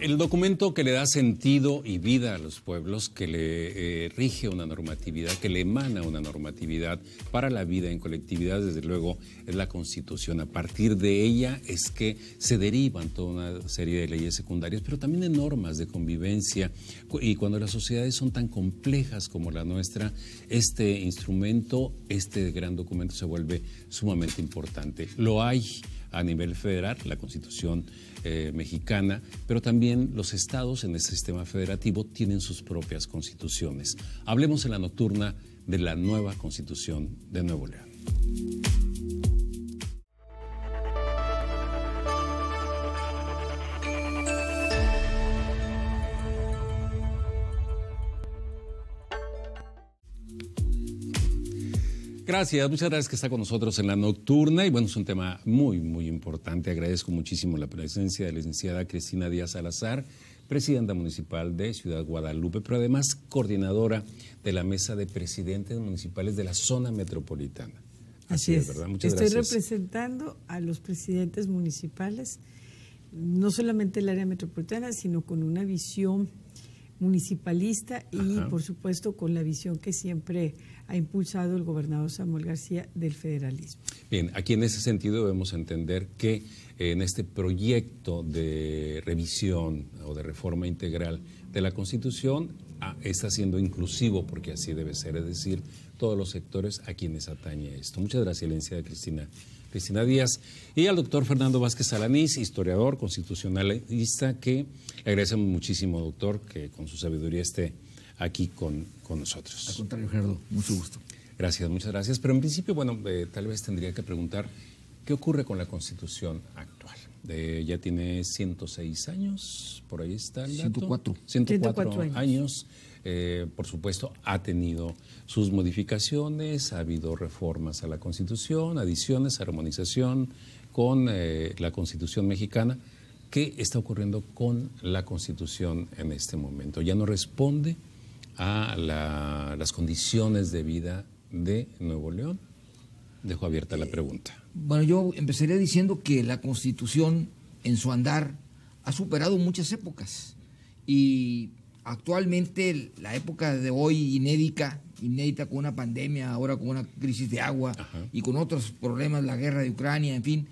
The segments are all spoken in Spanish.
El documento que le da sentido y vida a los pueblos, que le rige una normatividad, que le emana una normatividad para la vida en colectividad, desde luego, es la Constitución. A partir de ella es que se derivan toda una serie de leyes secundarias, pero también de normas de convivencia. Y cuando las sociedades son tan complejas como la nuestra, este instrumento, este gran documento se vuelve sumamente importante. Lo hay a nivel federal, la Constitución mexicana, pero también los estados en el sistema federativo tienen sus propias constituciones. Hablemos en la nocturna de la nueva Constitución de Nuevo León. Gracias, muchas gracias que está con nosotros en la nocturna. Y bueno, es un tema muy, muy importante. Agradezco muchísimo la presencia de la licenciada Cristina Díaz Salazar, presidenta municipal de Ciudad Guadalupe, pero además coordinadora de la Mesa de Presidentes Municipales de la Zona Metropolitana. Así es, ¿verdad? Muchas Estoy gracias. representando a los presidentes municipales, no solamente del área metropolitana, sino con una visión municipalista y, por supuesto, con la visión que siempre ha impulsado el gobernador Samuel García del federalismo. Bien, aquí en ese sentido debemos entender que en este proyecto de revisión o de reforma integral de la Constitución está siendo inclusivo, porque así debe ser, es decir, todos los sectores a quienes atañe esto. Muchas gracias, licenciada Cristina Díaz, y al doctor Fernando Vázquez Alanís, historiador, constitucionalista, que le agradecemos muchísimo, doctor, que con su sabiduría esté aquí con nosotros. Al contrario, Gerardo, mucho gusto. Gracias, muchas gracias. Pero en principio, bueno, tal vez tendría que preguntar, ¿qué ocurre con la Constitución actual? Ya tiene 106 años, por ahí está el dato. 104 años. Por supuesto, ha tenido sus modificaciones, ha habido reformas a la Constitución, adiciones, armonización con la Constitución mexicana. ¿Qué está ocurriendo con la Constitución en este momento? ¿Ya no responde a las condiciones de vida de Nuevo León? Dejo abierta la pregunta. Bueno, yo empezaría diciendo que la Constitución, en su andar, ha superado muchas épocas. Y actualmente, la época de hoy inédita con una pandemia, ahora con una crisis de agua y con otros problemas, la guerra de Ucrania, en fin,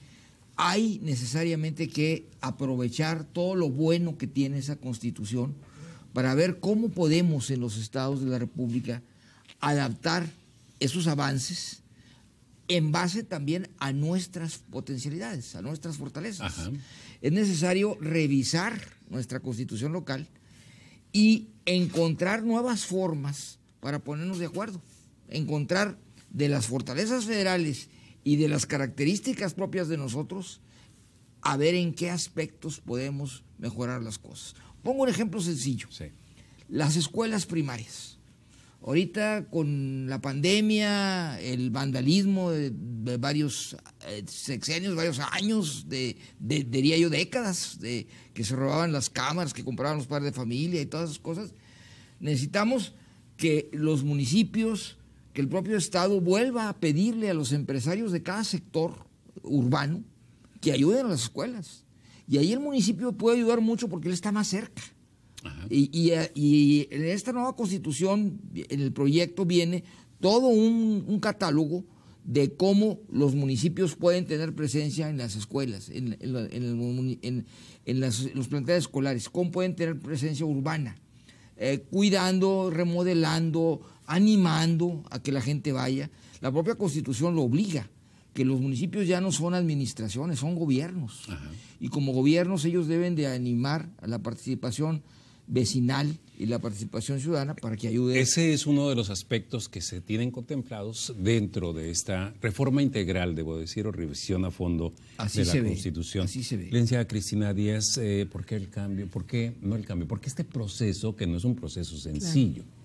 hay necesariamente que aprovechar todo lo bueno que tiene esa Constitución para ver cómo podemos en los estados de la República adaptar esos avances en base también a nuestras potencialidades, a nuestras fortalezas. Es necesario revisar nuestra Constitución local y encontrar nuevas formas para ponernos de acuerdo, encontrar de las fortalezas federales y de las características propias de nosotros, a ver en qué aspectos podemos mejorar las cosas. Pongo un ejemplo sencillo. Sí. Las escuelas primarias. Ahorita con la pandemia, el vandalismo de varios sexenios, varios años, diría yo décadas, que se robaban las cámaras que compraban los padres de familia y todas esas cosas, necesitamos que los municipios, que el propio Estado vuelva a pedirle a los empresarios de cada sector urbano que ayuden a las escuelas. Y ahí el municipio puede ayudar mucho porque él está más cerca. Y en esta nueva Constitución, en el proyecto viene todo un catálogo de cómo los municipios pueden tener presencia en las escuelas, en los planteles escolares, cómo pueden tener presencia urbana, cuidando, remodelando, animando a que la gente vaya. La propia Constitución lo obliga, que los municipios ya no son administraciones, son gobiernos. Y como gobiernos ellos deben de animar a la participación vecinal y la participación ciudadana para que ayude. Ese es uno de los aspectos que se tienen contemplados dentro de esta reforma integral, debo decir, o revisión a fondo de la Constitución. Así se ve. Licenciada Cristina Díaz, ¿por qué el cambio? ¿Por qué no el cambio? ¿Por qué este proceso que no es un proceso sencillo? Claro.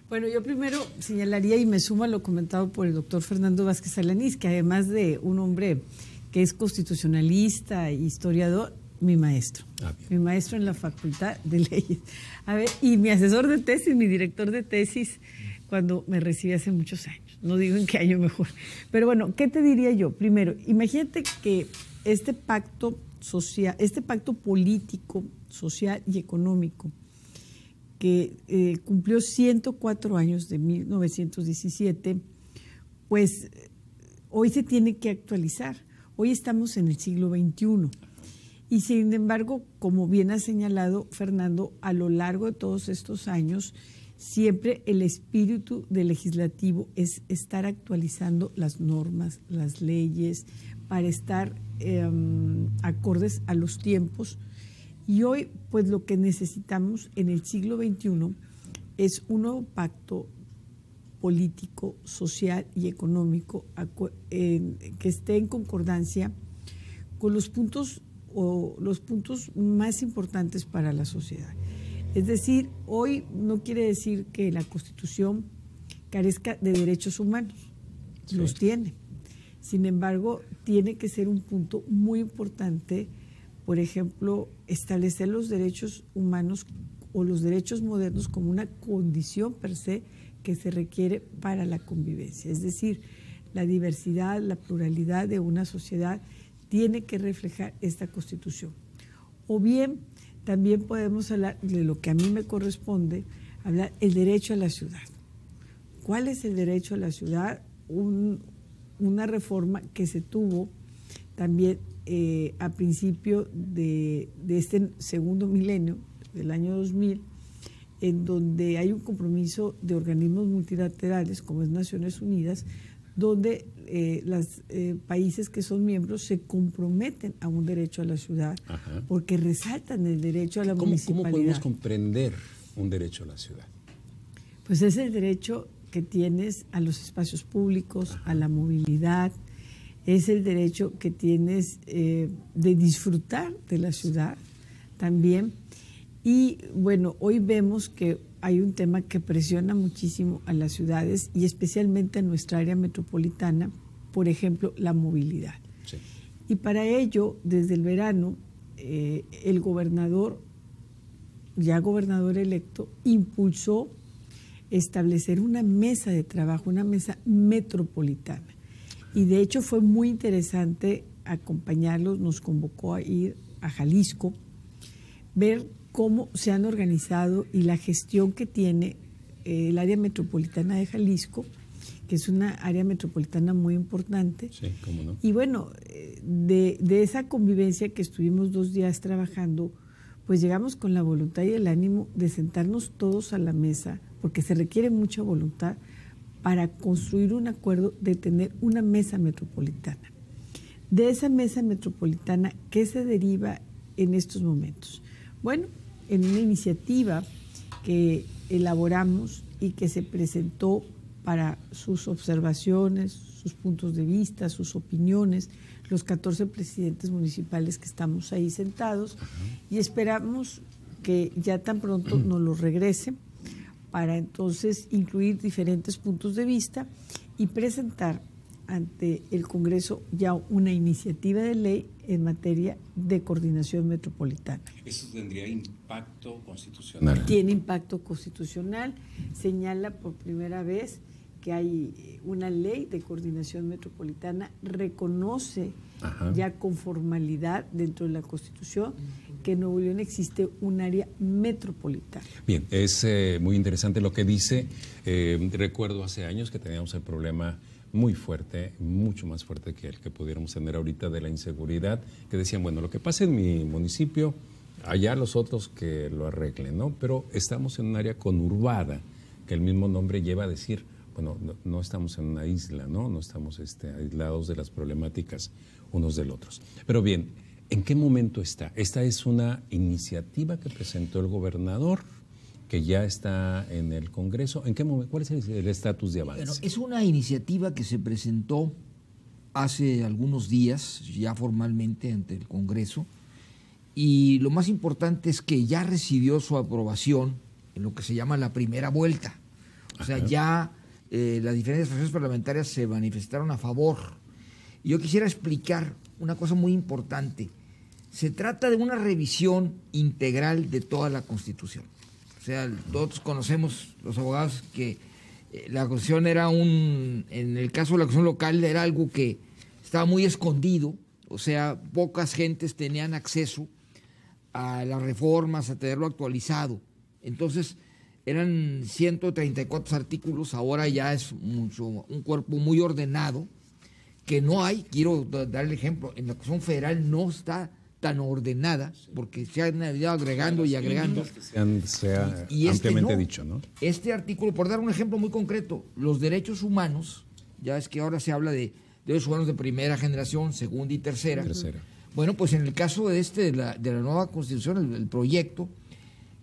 Bueno, yo primero señalaría y me sumo a lo comentado por el doctor Fernando Vázquez Alanís, que además de un hombre que es constitucionalista e historiador, mi maestro en la Facultad de Leyes. A ver, y mi asesor de tesis, mi director de tesis, cuando me recibí hace muchos años. No digo en qué año mejor. Pero bueno, ¿qué te diría yo? Primero, imagínate que este pacto social, este pacto político, social y económico, que cumplió 104 años de 1917, pues hoy se tiene que actualizar. Hoy estamos en el siglo XXI. Y sin embargo, como bien ha señalado Fernando, a lo largo de todos estos años, siempre el espíritu del legislativo es estar actualizando las normas, las leyes, para estar acordes a los tiempos. Y hoy, pues lo que necesitamos en el siglo XXI es un nuevo pacto político, social y económico que esté en concordancia con los puntos más importantes para la sociedad. Es decir, hoy no quiere decir que la Constitución carezca de derechos humanos, sí, los tiene. Sin embargo, tiene que ser un punto muy importante, por ejemplo, establecer los derechos humanos o los derechos modernos como una condición per se que se requiere para la convivencia. Es decir, la diversidad, la pluralidad de una sociedad tiene que reflejar esta Constitución. O bien, también podemos hablar de lo que a mí me corresponde, hablar el derecho a la ciudad. ¿Cuál es el derecho a la ciudad? Una reforma que se tuvo también a principio de este segundo milenio, del año 2000, en donde hay un compromiso de organismos multilaterales, como es Naciones Unidas, donde los países que son miembros se comprometen a un derecho a la ciudad, ajá, porque resaltan el derecho a la municipalidad. ¿Cómo podemos comprender un derecho a la ciudad? Pues es el derecho que tienes a los espacios públicos, ajá, a la movilidad, es el derecho que tienes de disfrutar de la ciudad también. Y bueno, hoy vemos que hay un tema que presiona muchísimo a las ciudades y especialmente a nuestra área metropolitana, por ejemplo, la movilidad. Sí. Y para ello, desde el verano, el gobernador, ya gobernador electo, impulsó establecer una mesa de trabajo, una mesa metropolitana. Y de hecho fue muy interesante acompañarlos, nos convocó a ir a Jalisco, ver cómo se han organizado y la gestión que tiene el área metropolitana de Jalisco, que es una área metropolitana muy importante. Sí, cómo no. Y bueno, de esa convivencia que estuvimos 2 días trabajando, pues llegamos con la voluntad y el ánimo de sentarnos todos a la mesa, porque se requiere mucha voluntad para construir un acuerdo de tener una mesa metropolitana. De esa mesa metropolitana, ¿qué se deriva en estos momentos? Bueno, en una iniciativa que elaboramos y que se presentó para sus observaciones, sus puntos de vista, sus opiniones, los 14 presidentes municipales que estamos ahí sentados, y esperamos que ya tan pronto nos lo regresen para entonces incluir diferentes puntos de vista y presentar ante el Congreso ya una iniciativa de ley en materia de coordinación metropolitana. ¿Eso tendría impacto constitucional? Tiene impacto constitucional, señala por primera vez que hay una ley de coordinación metropolitana, reconoce, ajá, ya con formalidad dentro de la Constitución que en Nuevo León existe un área metropolitana. Bien, es muy interesante lo que dice. Recuerdo hace años que teníamos el problema muy fuerte, mucho más fuerte que el que pudiéramos tener ahorita de la inseguridad, que decían, bueno, lo que pasa en mi municipio, allá los otros que lo arreglen, ¿no? Pero estamos en un área conurbada, que el mismo nombre lleva a decir, bueno, no estamos en una isla, ¿no? No estamos aislados de las problemáticas unos del otros. Pero bien, ¿en qué momento está? Esta es una iniciativa que presentó el gobernador, que ya está en el Congreso. ¿En qué momento? ¿Cuál es el estatus de avance? Bueno, es una iniciativa que se presentó hace algunos días, ya formalmente ante el Congreso, y lo más importante es que ya recibió su aprobación en lo que se llama la primera vuelta. O sea, ya las diferentes fracciones parlamentarias se manifestaron a favor. Y yo quisiera explicar una cosa muy importante. Se trata de una revisión integral de toda la Constitución. O sea, todos conocemos, los abogados, que la Constitución era en el caso de la Constitución local, era algo que estaba muy escondido, O sea, pocas gentes tenían acceso a las reformas, a tenerlo actualizado. Entonces, eran 134 artículos, ahora ya es un cuerpo muy ordenado, que no hay, quiero dar el ejemplo, en la Constitución Federal no está tan ordenada, porque se han ido agregando y agregando. Se ha ampliamente dicho, ¿no? Este artículo, por dar un ejemplo muy concreto, los derechos humanos, ya es que ahora se habla de derechos humanos de primera generación, segunda y tercera. Bueno, pues en el caso de la nueva Constitución, el proyecto,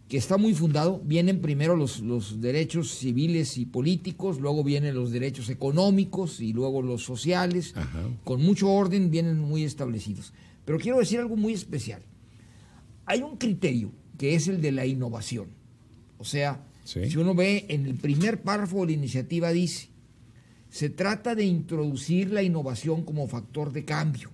que está muy fundado, vienen primero los derechos civiles y políticos, luego vienen los derechos económicos y luego los sociales. Ajá. Con mucho orden, vienen muy establecidos. Pero quiero decir algo muy especial. Hay un criterio que es el de la innovación. O sea, ¿sí? Si uno ve en el primer párrafo de la iniciativa dice, se trata de introducir la innovación como factor de cambio,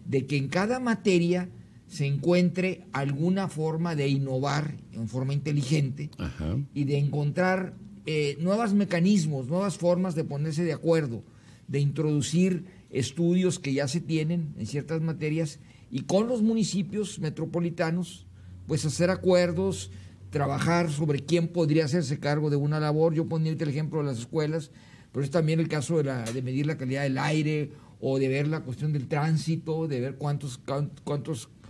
de que en cada materia se encuentre alguna forma de innovar en forma inteligente. Ajá. Y de encontrar nuevos mecanismos, nuevas formas de ponerse de acuerdo, de introducir estudios que ya se tienen en ciertas materias y con los municipios metropolitanos, pues hacer acuerdos, trabajar sobre quién podría hacerse cargo de una labor. Yo ponía el ejemplo de las escuelas, pero es también el caso de medir la calidad del aire o de ver la cuestión del tránsito, de ver cuántos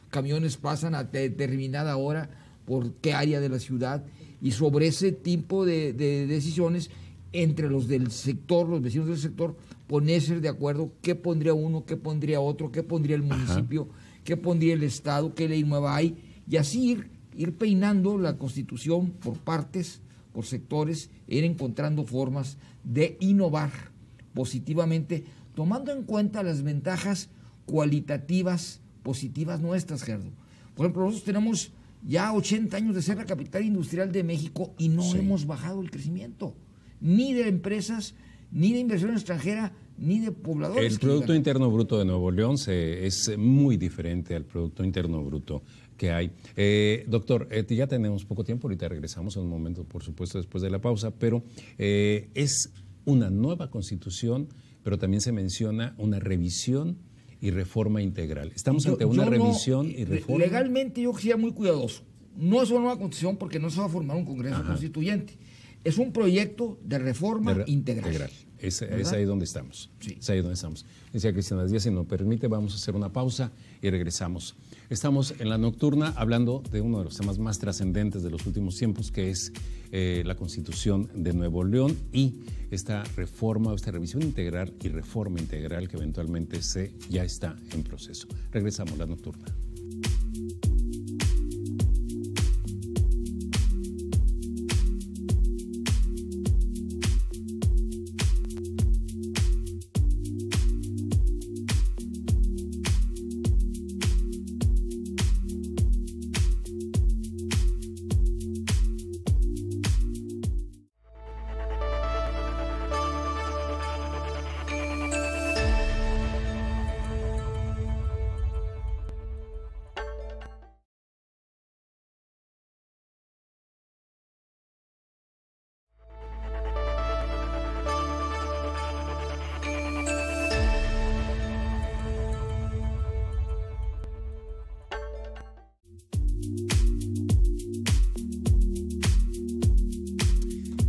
camiones pasan a determinada hora por qué área de la ciudad, y sobre ese tipo de decisiones entre los del sector, los vecinos del sector, ponerse de acuerdo qué pondría uno, qué pondría otro, qué pondría el municipio, ajá, qué pondría el Estado, qué ley nueva hay, y así ir peinando la Constitución por partes, por sectores, e ir encontrando formas de innovar positivamente, tomando en cuenta las ventajas cualitativas positivas nuestras, Gerardo. Por ejemplo, nosotros tenemos ya 80 años de ser la capital industrial de México y no hemos bajado el crecimiento, ni de empresas, ni de inversión extranjera, ni de pobladores. El Producto Interno Bruto de Nuevo León es muy diferente al Producto Interno Bruto que hay. Doctor, ya tenemos poco tiempo, ahorita regresamos en un momento, por supuesto, después de la pausa, pero es una nueva Constitución, pero también se menciona una revisión y reforma integral. ¿Estamos ante una revisión y reforma? Legalmente yo sería muy cuidadoso. No es una nueva Constitución porque no se va a formar un Congreso Constituyente. Es un proyecto de reforma integral. Es ahí donde estamos. Sí. Es ahí donde estamos. Decía Cristina Díaz, si nos permite, vamos a hacer una pausa y regresamos. Estamos en La Nocturna hablando de uno de los temas más trascendentes de los últimos tiempos, que es la Constitución de Nuevo León y esta reforma, esta revisión integral y reforma integral que eventualmente ya está en proceso. Regresamos a La Nocturna.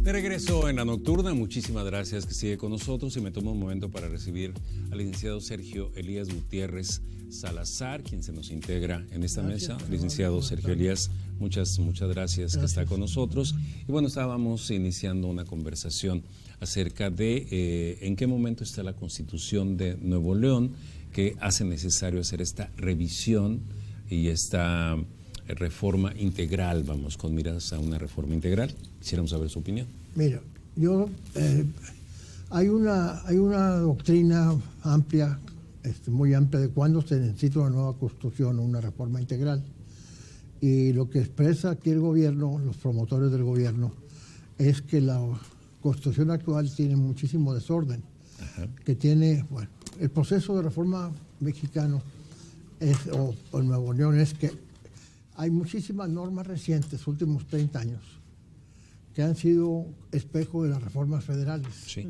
Regreso en La Nocturna, muchísimas gracias que sigue con nosotros y me tomo un momento para recibir al licenciado Sergio Elías Gutiérrez Salazar, quien se nos integra en esta mesa. Licenciado Sergio Elías, muchas gracias que está con nosotros. Y bueno, estábamos iniciando una conversación acerca de en qué momento está la Constitución de Nuevo León, que hace necesario hacer esta revisión y esta reforma integral, vamos, con miras a una reforma integral. Quisiéramos saber su opinión. Mira, hay una doctrina amplia, muy amplia, de cuándo se necesita una nueva Constitución o una reforma integral. Y lo que expresa aquí el gobierno, los promotores del gobierno, es que la Constitución actual tiene muchísimo desorden. Ajá. Que tiene, bueno, el proceso de reforma mexicano o en Nuevo León es que hay muchísimas normas recientes, últimos 30 años, que han sido espejo de las reformas federales. Sí.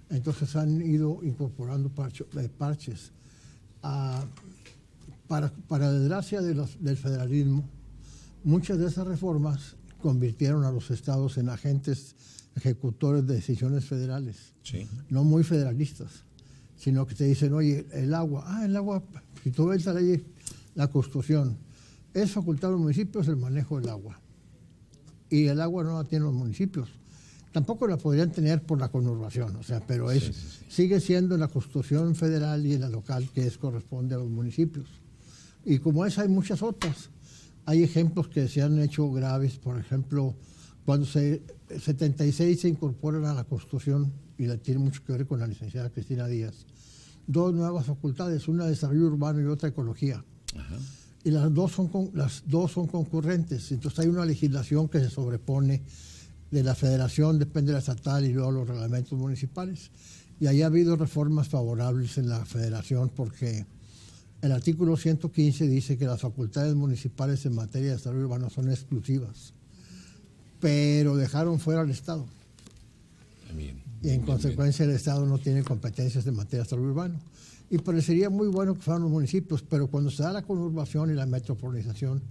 Entonces han ido incorporando parches. para desgracia del federalismo, muchas de esas reformas convirtieron a los estados en agentes ejecutores de decisiones federales, no muy federalistas, sino que te dicen, oye, el agua, si tú ves la ley, la Constitución, es facultad de los municipios el manejo del agua. Y el agua no la tienen los municipios. Tampoco la podrían tener por la conurbación, o sea, pero sigue siendo en la Constitución federal y en la local que corresponde a los municipios. Y como esa hay muchas otras. Hay ejemplos que se han hecho graves, por ejemplo, cuando 76 se incorporan a la Constitución, y tiene mucho que ver con la licenciada Cristina Díaz, 2 nuevas facultades, una de desarrollo urbano y otra ecología. Ajá. Y las dos son concurrentes, entonces hay una legislación que se sobrepone de la federación, depende de la estatal y luego los reglamentos municipales. Y ahí ha habido reformas favorables en la federación porque el artículo 115 dice que las facultades municipales en materia de desarrollo urbano son exclusivas, pero dejaron fuera al Estado. Y en consecuencia el Estado no tiene competencias en materia de desarrollo urbano. Y parecería muy bueno que fueran los municipios, pero cuando se da la conurbación y la metropolización,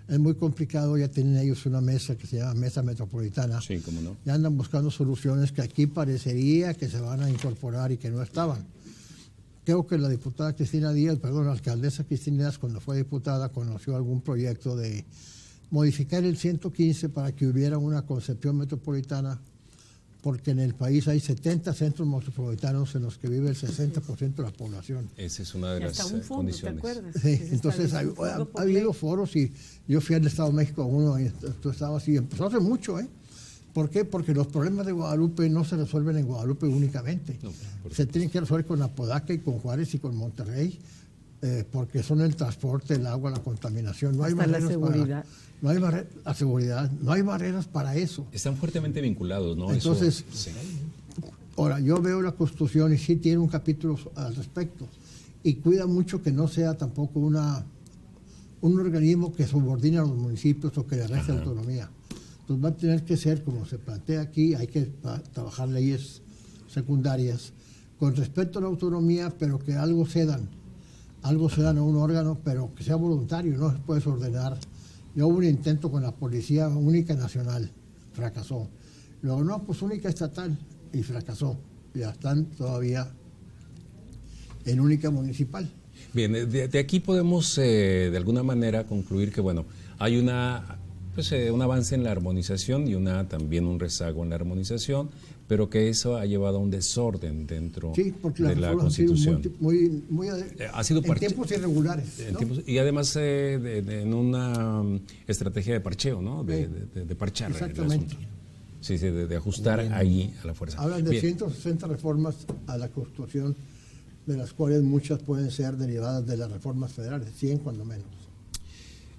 es muy complicado. Ya tienen ellos una mesa que se llama Mesa Metropolitana. Sí, cómo no. Ya andan buscando soluciones que aquí parecería que se van a incorporar y que no estaban. Creo que la alcaldesa Cristina Díaz, cuando fue diputada, conoció algún proyecto de modificar el 115 para que hubiera una concepción metropolitana, porque en el país hay 70 centros metropolitanos en los que vive el 60% de la población. Esa es una de las condiciones. ¿Te acuerdas? Sí, entonces ha habido foros y yo fui al Estado de México a uno y tú estabas y empezó hace mucho, ¿eh? ¿Por qué? Porque los problemas de Guadalupe no se resuelven en Guadalupe únicamente. No, se tienen que resolver con Apodaca y con Juárez y con Monterrey, porque son el transporte, el agua, la contaminación. No hay barreras la seguridad. La seguridad, no hay barreras para eso. Están fuertemente vinculados, ¿no? Entonces, ahora, yo veo la Constitución y sí tiene un capítulo al respecto. Y cuida mucho que no sea tampoco un organismo que subordine a los municipios o que le reste autonomía. Entonces va a tener que ser, como se plantea aquí, hay que trabajar leyes secundarias con respecto a la autonomía, pero que algo cedan a un órgano, pero que sea voluntario, no se puede ordenar. Ya hubo un intento con la Policía Única Nacional, fracasó. Luego, no, pues única estatal, y fracasó. Ya están todavía en única municipal. Bien, de aquí podemos de alguna manera concluir que, bueno, hay un avance en la armonización y también un rezago en la armonización, pero que eso ha llevado a un desorden dentro de la Constitución. Ha sido en tiempos irregulares, ¿no? Y además en una estrategia de parcheo, ¿no? De parchar. Exactamente. Sí, de ajustar ahí a la fuerza. Hablan de 160 reformas a la Constitución, de las cuales muchas pueden ser derivadas de las reformas federales, 100 cuando menos.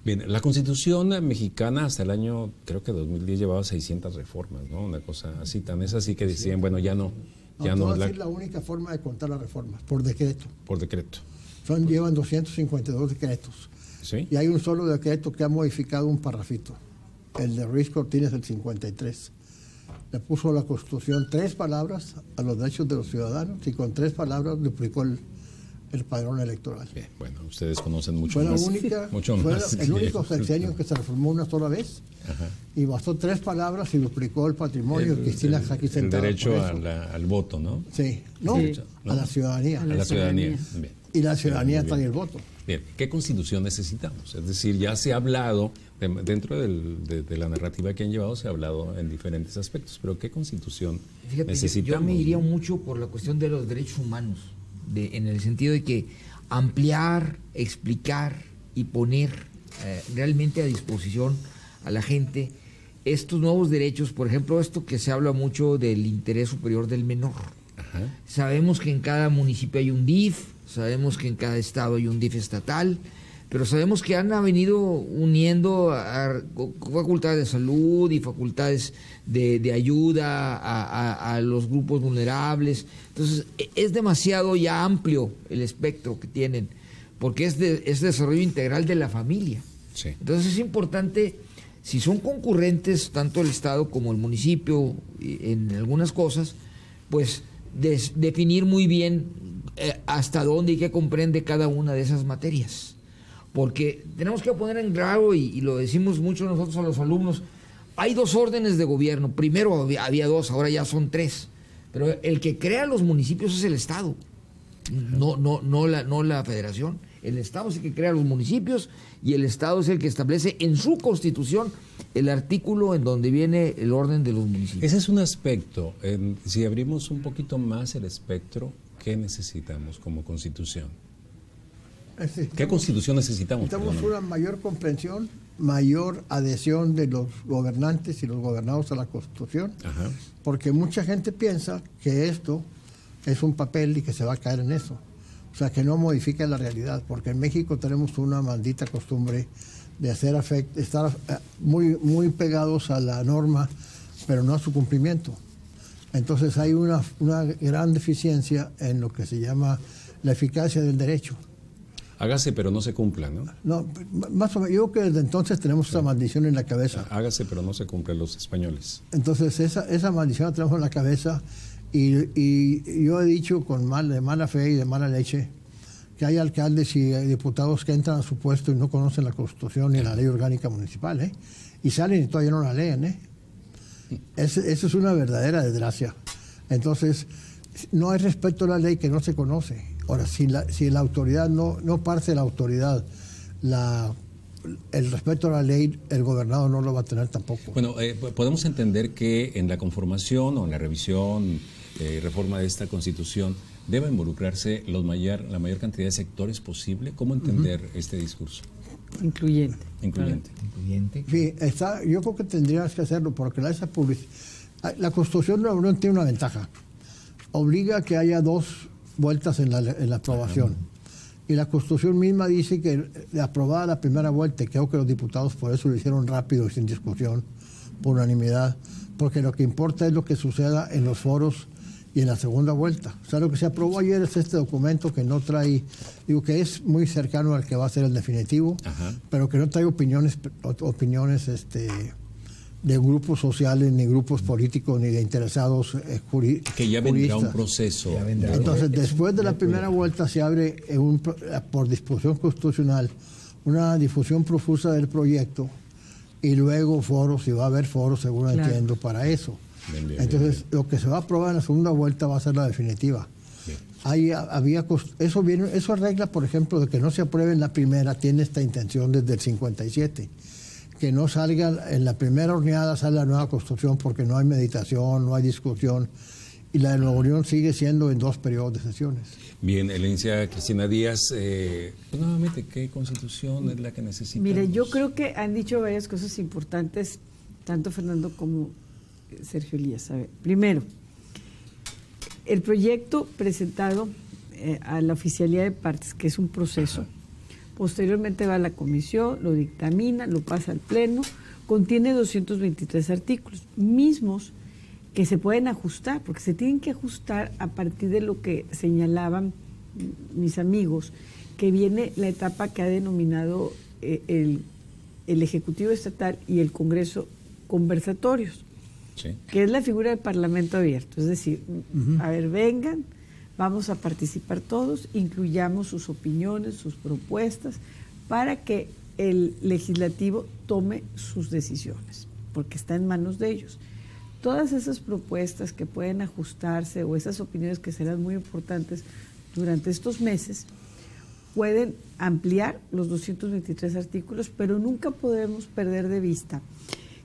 Bien, la Constitución mexicana hasta el año, creo que 2010, llevaba 600 reformas, ¿no? Una cosa así, tan es así que decían, bueno, ya no. Es la única forma de contar las reformas, por decreto. Por decreto. Llevan 252 decretos. ¿Sí? Y hay un solo decreto que ha modificado un parrafito. El de Ruiz Cortines, el 53. Le puso a la Constitución 3 palabras a los derechos de los ciudadanos y con 3 palabras duplicó el padrón electoral. Bien, bueno, ustedes conocen mucho más. Fue el único sexenio que se reformó una sola vez. Ajá. Y bastó 3 palabras y duplicó el patrimonio. Cristina está aquí sentada. El derecho al voto, ¿no? Sí, a la ciudadanía. A la ciudadanía. Bien. Y la ciudadanía está en el voto. Bien, ¿qué Constitución necesitamos? Es decir, ya se ha hablado, dentro de la narrativa que han llevado, se ha hablado en diferentes aspectos, pero ¿qué Constitución necesitamos? Yo me iría mucho por la cuestión de los derechos humanos, en el sentido de que ampliar, explicar y poner realmente a disposición a la gente estos nuevos derechos, por ejemplo, esto que se habla mucho del interés superior del menor. Ajá. Sabemos que en cada municipio hay un DIF, sabemos que en cada estado hay un DIF estatal, pero sabemos que han venido uniendo a facultades de salud y facultades de ayuda a los grupos vulnerables. Entonces, es demasiado ya amplio el espectro que tienen, porque es desarrollo integral de la familia. Sí. Entonces, es importante, si son concurrentes tanto el Estado como el municipio en algunas cosas, pues definir muy bien hasta dónde y qué comprende cada una de esas materias. porque tenemos que poner en claro, y lo decimos mucho nosotros a los alumnos, hay dos órdenes de gobierno. Primero había dos, ahora ya son tres. Pero el que crea los municipios es el Estado, no la Federación. El Estado es el que crea los municipios y el Estado es el que establece en su Constitución el artículo en donde viene el orden de los municipios. Ese es un aspecto. Si abrimos un poquito más el espectro, ¿qué necesitamos como Constitución? ¿Qué Constitución necesitamos? Necesitamos una mayor comprensión, mayor adhesión de los gobernantes y los gobernados a la Constitución, Ajá. Porque mucha gente piensa que esto es un papel y que se va a caer en eso. O sea, que no modifica la realidad, porque en México tenemos una maldita costumbre de estar muy pegados a la norma, pero no a su cumplimiento. Entonces hay una gran deficiencia en lo que se llama la eficacia del derecho. Hágase, pero no se cumpla, ¿no? No, más o menos, yo creo que desde entonces tenemos esa maldición en la cabeza. Hágase, pero no se cumple los españoles. Entonces esa maldición la tenemos en la cabeza y yo he dicho de mala fe y de mala leche que hay alcaldes y diputados que entran a su puesto y no conocen la Constitución ni la ley orgánica municipal, ¿eh? Y salen y todavía no la leen, ¿eh? Eso es una verdadera desgracia. Entonces, no hay respeto a la ley que no se conoce. Ahora, si la autoridad no parte de la autoridad, el respeto a la ley, el gobernador no lo va a tener tampoco. Bueno, podemos entender que en la conformación o en la revisión y reforma de esta Constitución debe involucrarse la mayor cantidad de sectores posible. ¿Cómo entender este discurso? Incluyente. Sí, yo creo que tendrías que hacerlo, porque la Constitución de la Unión tiene una ventaja. Obliga a que haya 2 vueltas en la aprobación. Ajá. Y la Constitución misma dice que aprobada la primera vuelta, y creo que los diputados por eso lo hicieron rápido y sin discusión, por unanimidad, porque lo que importa es lo que suceda en los foros y en la segunda vuelta. O sea, lo que se aprobó ayer es este documento que no trae, que es muy cercano al que va a ser el definitivo, Ajá. pero que no trae opiniones de grupos sociales, ni grupos políticos, ni de interesados que ya vendrá un proceso. Entonces, después de la primera vuelta se abre por disposición constitucional una difusión profusa del proyecto y luego foros, y va a haber foros, según entiendo, para eso. Bien. Entonces, lo que se va a aprobar en la segunda vuelta va a ser la definitiva. Eso arregla, por ejemplo, de que no se apruebe en la primera, tiene esta intención desde el 57. Que no salga en la primera horneada, sale la nueva Constitución, porque no hay meditación, no hay discusión, y la de Nueva Unión sigue siendo en 2 periodos de sesiones. Bien, Elencia Cristina Díaz, nuevamente, ¿qué Constitución es la que necesitamos? Mire, yo creo que han dicho varias cosas importantes, tanto Fernando como Sergio Elías. A ver, primero, el proyecto presentado a la oficialidad de partes, que es un proceso. Ajá. Posteriormente va a la comisión, lo dictamina, lo pasa al pleno, contiene 223 artículos, mismos que se pueden ajustar, porque se tienen que ajustar a partir de lo que señalaban mis amigos, que viene la etapa que ha denominado el Ejecutivo Estatal y el Congreso conversatorios, sí. que es la figura del Parlamento abierto, es decir, a ver, vengan, vamos a participar todos, incluyamos sus opiniones, sus propuestas, para que el legislativo tome sus decisiones, porque está en manos de ellos. Todas esas propuestas que pueden ajustarse o esas opiniones que serán muy importantes durante estos meses, pueden ampliar los 223 artículos, pero nunca podemos perder de vista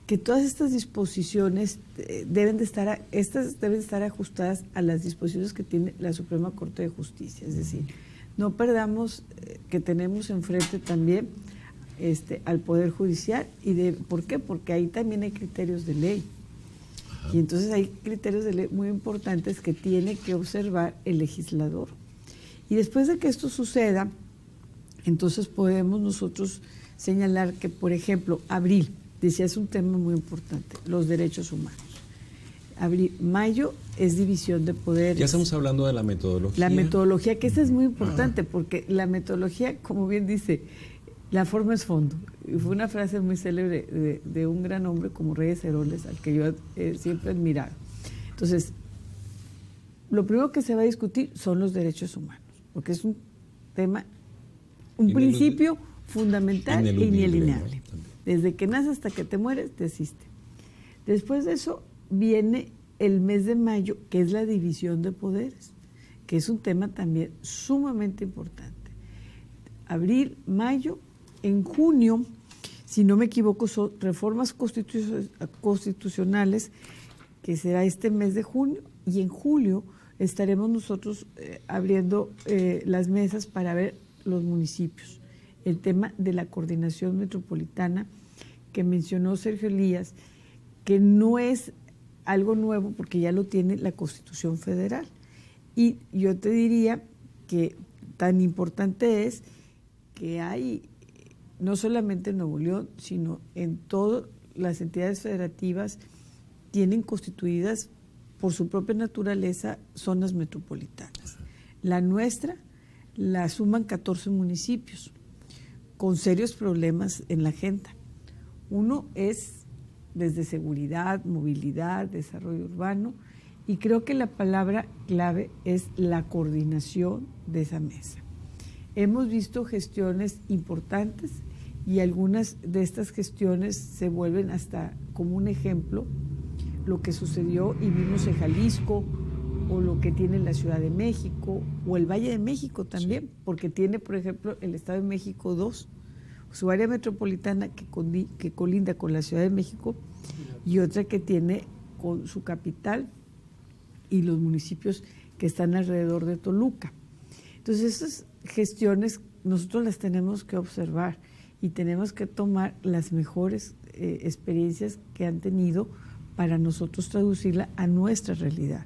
que todas estas disposiciones deben estar ajustadas a las disposiciones que tiene la Suprema Corte de Justicia. Es decir, no perdamos que tenemos enfrente también al Poder Judicial. ¿Por qué? Porque ahí también hay criterios de ley. Ajá. Y entonces hay criterios de ley muy importantes que tiene que observar el legislador. Y después de que esto suceda, entonces podemos nosotros señalar que, por ejemplo, abril, decía, es un tema muy importante, los derechos humanos. Mayo es división de poderes. Ya estamos hablando de la metodología. La metodología, que esta es muy importante, porque la metodología, como bien dice, la forma es fondo. Y fue una frase muy célebre de un gran hombre como Reyes Heroles, al que yo siempre he admirado. Entonces, lo primero que se va a discutir son los derechos humanos, porque es un tema, un principio fundamental e inalienable. Desde que naces hasta que te mueres, te existe. Después de eso viene el mes de mayo, que es la división de poderes, que es un tema también sumamente importante. Abril, mayo, en junio, si no me equivoco, son reformas constitucionales, que será este mes de junio, y en julio estaremos nosotros abriendo las mesas para ver los municipios. El tema de la coordinación metropolitana que mencionó Sergio Elías, que no es algo nuevo porque ya lo tiene la Constitución Federal. Y yo te diría que tan importante es que hay, no solamente en Nuevo León, sino en todas las entidades federativas, tienen constituidas por su propia naturaleza zonas metropolitanas. La nuestra la suman 14 municipios con serios problemas en la agenda. Uno es desde seguridad, movilidad, desarrollo urbano, y creo que la palabra clave es la coordinación de esa mesa. Hemos visto gestiones importantes y algunas de estas gestiones se vuelven hasta como un ejemplo, lo que sucedió y vimos en Jalisco, o lo que tiene la Ciudad de México, o el Valle de México también, porque tiene, por ejemplo, el Estado de México 2, su área metropolitana que colinda con la Ciudad de México, y otra que tiene con su capital y los municipios que están alrededor de Toluca. Entonces, esas gestiones nosotros las tenemos que observar y tenemos que tomar las mejores experiencias que han tenido para nosotros traducirla a nuestra realidad.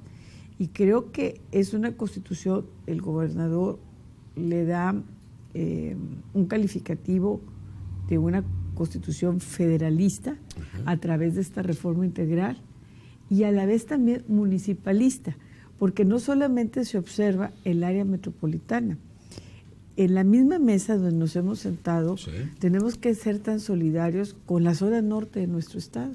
Y creo que es una constitución, el gobernador le da un calificativo de una constitución federalista a través de esta reforma integral, y a la vez también municipalista, porque no solamente se observa el área metropolitana. En la misma mesa donde nos hemos sentado, tenemos que ser tan solidarios con la zona norte de nuestro estado,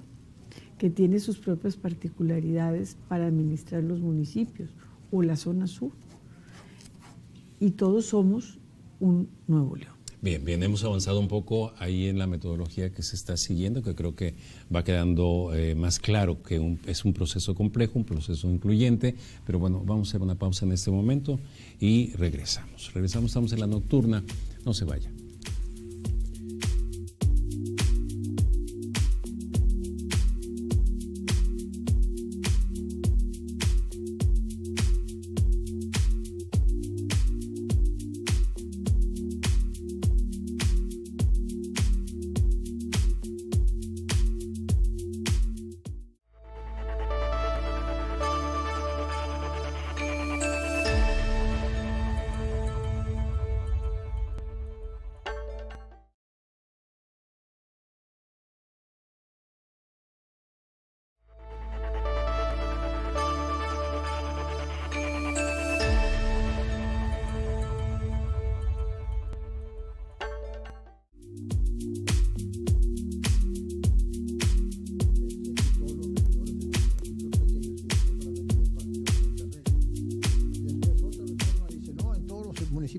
que tiene sus propias particularidades para administrar los municipios, o la zona sur. Y todos somos un Nuevo León. Bien, hemos avanzado un poco ahí en la metodología que se está siguiendo, que creo que va quedando más claro que es un proceso complejo, un proceso incluyente, pero bueno, vamos a hacer una pausa en este momento y regresamos. Estamos en la nocturna, no se vaya.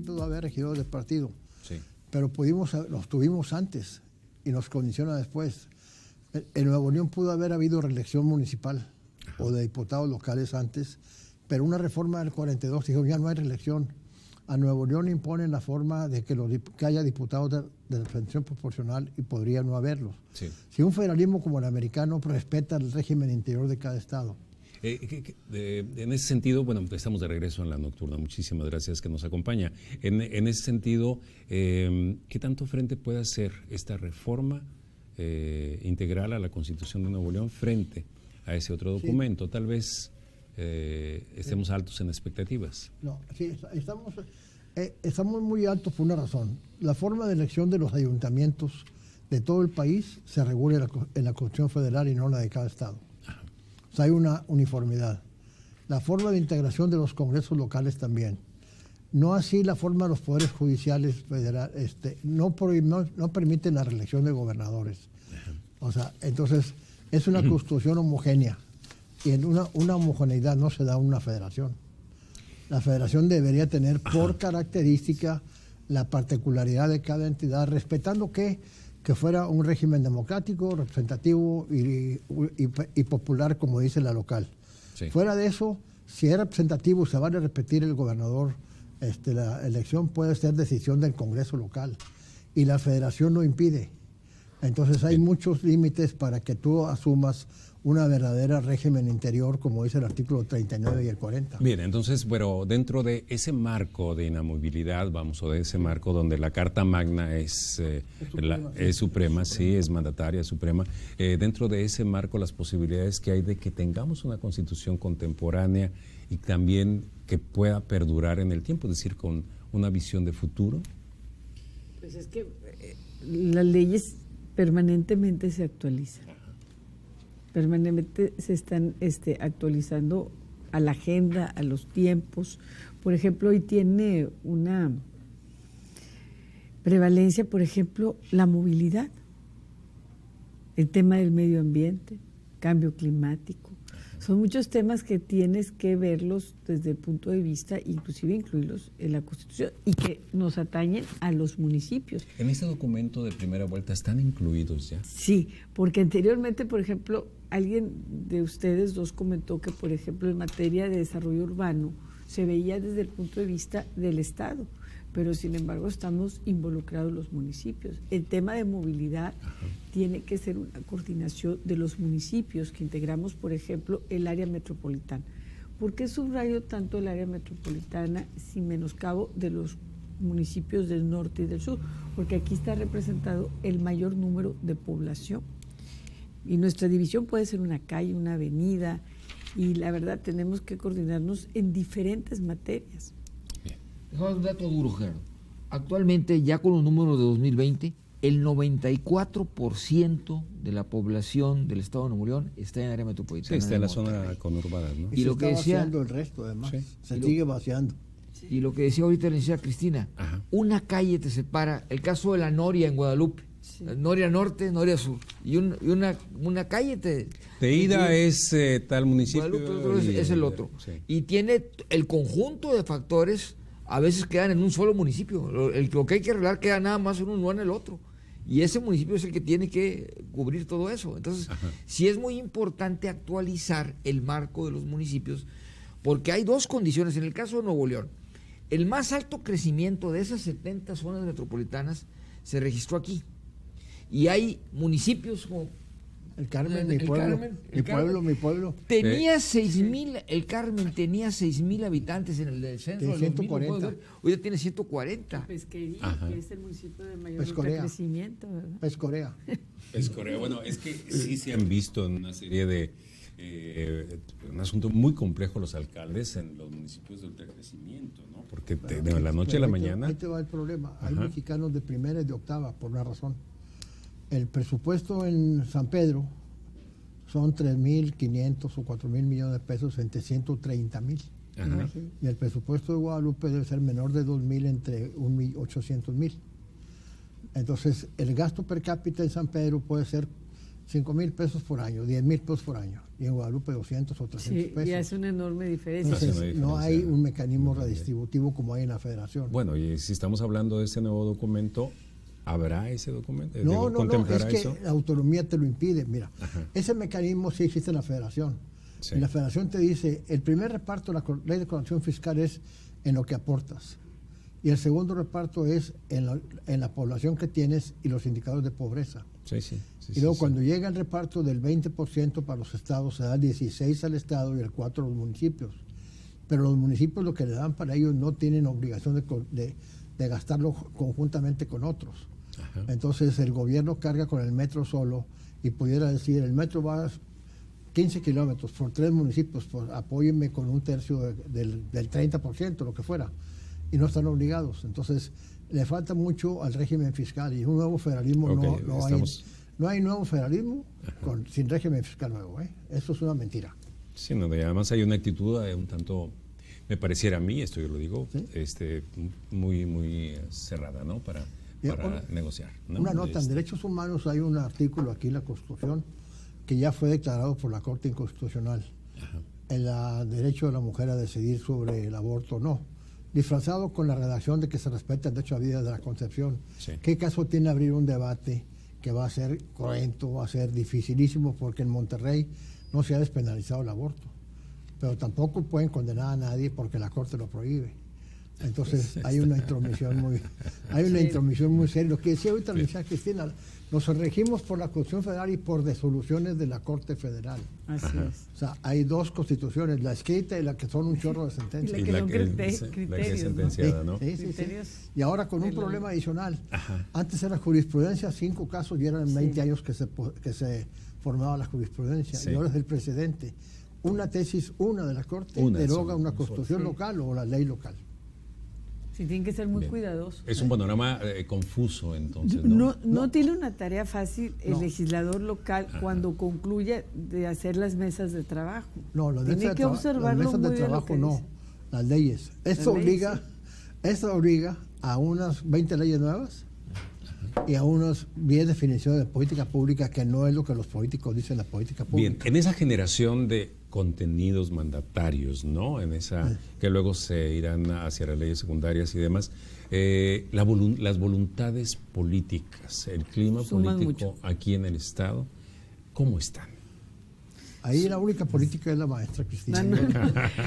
Va a haber regidores del partido, sí, pero los tuvimos antes y nos condiciona después. En Nuevo León pudo haber habido reelección municipal o de diputados locales antes, pero una reforma del 42 dijo ya no hay reelección. A Nuevo León imponen la forma de que haya diputados de defensión proporcional y podría no haberlos. Sí. Si un federalismo como el americano respeta el régimen interior de cada estado. En ese sentido, bueno, estamos de regreso en la nocturna. Muchísimas gracias que nos acompaña. En ese sentido, ¿qué tanto frente puede hacer esta reforma integral a la Constitución de Nuevo León frente a ese otro documento? Sí. Tal vez estemos altos en expectativas. No, sí, estamos muy altos por una razón. La forma de elección de los ayuntamientos de todo el país se regula en la Constitución Federal y no la de cada estado. O sea, hay una uniformidad. La forma de integración de los congresos locales también. No así la forma de los poderes judiciales federales, no permiten la reelección de gobernadores. O sea, entonces es una constitución homogénea. Y en una homogeneidad no se da una federación. La federación debería tener por característica la particularidad de cada entidad, respetando que fuera un régimen democrático, representativo y popular, como dice la local. Sí. Fuera de eso, si es representativo, se va a repetir el gobernador, la elección puede ser decisión del Congreso local y la federación lo impide. Entonces hay muchos límites para que tú asumas una verdadera régimen interior, como dice el artículo 39 y el 40. Bien, entonces, pero dentro de ese marco de inamovilidad, vamos, o de ese marco donde la Carta Magna es suprema, sí, es mandataria, suprema, dentro de ese marco las posibilidades que hay de que tengamos una constitución contemporánea y también que pueda perdurar en el tiempo, es decir, con una visión de futuro. Pues es que las leyes permanentemente se actualizan. Permanentemente se están actualizando a la agenda, a los tiempos. Por ejemplo, hoy tiene una prevalencia, por ejemplo, la movilidad, el tema del medio ambiente, cambio climático. Son muchos temas que tienes que verlos desde el punto de vista, inclusive incluirlos en la Constitución, y que nos atañen a los municipios. ¿En este documento de primera vuelta están incluidos ya? Sí, porque anteriormente, por ejemplo, alguien de ustedes dos comentó que, por ejemplo, en materia de desarrollo urbano se veía desde el punto de vista del Estado, pero sin embargo estamos involucrados los municipios. El tema de movilidad tiene que ser una coordinación de los municipios que integramos, por ejemplo, el área metropolitana. ¿Por qué subrayo tanto el área metropolitana sin menoscabo de los municipios del norte y del sur? Porque aquí está representado el mayor número de población. Y nuestra división puede ser una calle, una avenida, y la verdad tenemos que coordinarnos en diferentes materias. Dejamos un dato duro, Gerardo. Actualmente, ya con los números de 2020, el 94% de la población del estado de Nuevo León está en el área metropolitana. Sí, está en la zona conurbada, ¿no? Y lo que decía, vaciando el resto, además. Sí. Se sigue vaciando. Y lo que decía ahorita la licenciada Cristina, una calle te separa, el caso de la Noria en Guadalupe, Noria Norte, Noria Sur, y una calle de ida es tal municipio. Guadalupe es el otro. Sí. Y tiene el conjunto de factores. A veces quedan en un solo municipio. Lo que hay que arreglar queda nada más en uno, no en el otro. Y ese municipio es el que tiene que cubrir todo eso. Entonces, sí es muy importante actualizar el marco de los municipios, porque hay dos condiciones. En el caso de Nuevo León, el más alto crecimiento de esas 70 zonas metropolitanas se registró aquí. Y hay municipios como el Carmen, mi pueblo. Tenía 6,000, el Carmen tenía 6,000 habitantes en el centro. De 140. Hoy ya tiene 140. Pesquería, que es el municipio de mayor crecimiento, ¿verdad? Pescorea. Bueno, es que sí se han visto en una serie de un asunto muy complejo los alcaldes en los municipios de ultracrecimiento, ¿no? Porque de la noche a la mañana. Ahí te va el problema. Hay mexicanos de primera y de octava, por una razón. El presupuesto en San Pedro son 3.500 o 4.000 millones de pesos entre 130,000. Y el presupuesto de Guadalupe debe ser menor de 2.000 entre 800,000. Entonces, el gasto per cápita en San Pedro puede ser 5,000 pesos por año, 10,000 pesos por año. Y en Guadalupe 200 o 300 pesos. Y hace una enorme diferencia. Entonces, no hay un mecanismo redistributivo como hay en la federación. Bueno, y si estamos hablando de ese nuevo documento, ¿habrá ese documento? No, es que la autonomía te lo impide. Mira, ese mecanismo sí existe en la federación. Sí. Y la federación te dice, el primer reparto de la ley de coordinación fiscal es en lo que aportas. Y el segundo reparto es en la población que tienes y los indicadores de pobreza. Y luego cuando llega el reparto del 20% para los estados, se da el 16% al estado y el 4% a los municipios. Pero los municipios lo que le dan para ellos no tienen obligación de gastarlo conjuntamente con otros. Entonces el gobierno carga con el metro solo y pudiera decir, el metro va 15 kilómetros por 3 municipios, pues apóyenme con un tercio del 30%, lo que fuera, y no están obligados. Entonces le falta mucho al régimen fiscal y un nuevo federalismo no hay nuevo federalismo sin régimen fiscal nuevo. Eso es una mentira. Sí, además hay una actitud un tanto, me pareciera a mí, esto yo lo digo, ¿sí? Muy cerrada, ¿no? Para negociar, ¿no? Una nota, en derechos humanos hay un artículo aquí en la Constitución que ya fue declarado por la Corte Inconstitucional. El derecho de la mujer a decidir sobre el aborto o no. disfrazado con la redacción de que se respeta el derecho a la vida de la concepción. Sí. ¿Qué caso tiene abrir un debate que va a ser cruento, va a ser dificilísimo, porque en Monterrey no se ha despenalizado el aborto, pero tampoco pueden condenar a nadie porque la Corte lo prohíbe? Entonces hay una intromisión muy seria. Lo que decía ahorita la licenciada Cristina, nos regimos por la Constitución Federal y por resoluciones de la Corte Federal. Así es. O sea, hay dos constituciones, la escrita y la que son un chorro de sentencias. Y la que son la que es sentenciada, ¿no? Sí, sí, sí. Criterios. Y ahora con un problema adicional. Antes era jurisprudencia, 5 casos, y eran 20 años que se formaba la jurisprudencia. Sí. Y ahora es el precedente. Una tesis, una de la Corte, deroga una constitución local o la ley local. Sí, tienen que ser muy cuidadosos. Es un panorama confuso, entonces. No tiene una tarea fácil el legislador local cuando concluye de hacer las mesas de trabajo. No, las tiene que observarlo las mesas muy de bien trabajo lo que no, dice. las leyes. Esto obliga a unas 20 leyes nuevas y a unas 10 definiciones de política pública, que no es lo que los políticos dicen la política pública. Bien, en esa generación de contenidos mandatarios, ¿no? En esa que luego se irán hacia las leyes secundarias y demás, las voluntades políticas, el clima Suman político mucho. aquí en el Estado, ¿cómo están? Ahí la única política es la maestra Cristina.